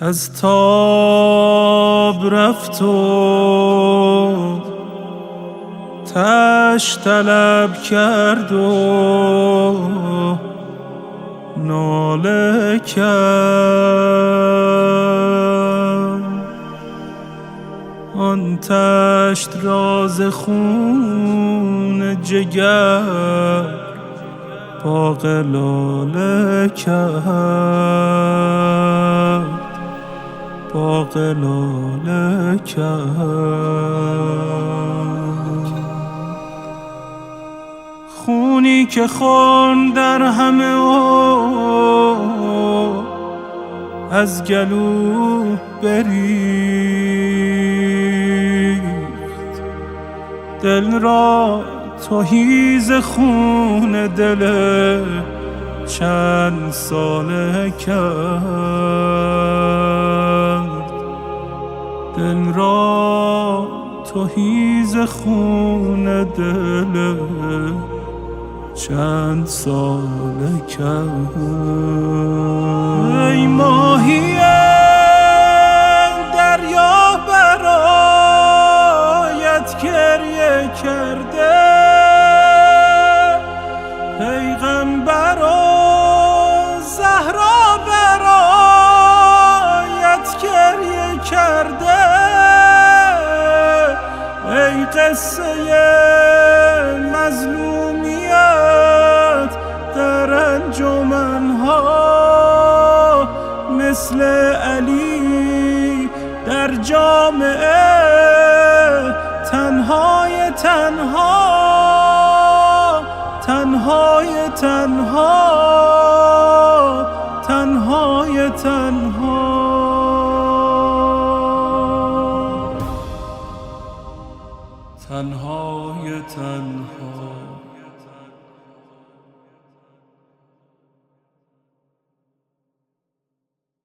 از تاب رفت و تش طلب کرد و ناله کرد. آن تشت راز خون جگر باغ لاله کرد، باغ لاله کرد. خونی که خون در همه از گلو بریخت، دل را تهی ز خون دل چند ساله کرد. دل را تهی ز خون دل چند ساله کرد. ای ماهی دریا برایت گریه کرده، پیغمبر و زهرا برایت گریه کرده. ای قصه مظلومیت در انجمن‌ها، مثل علی در جامعه تنهای تنها، تنهای تنها، تنهای تنها. تنهای تنها.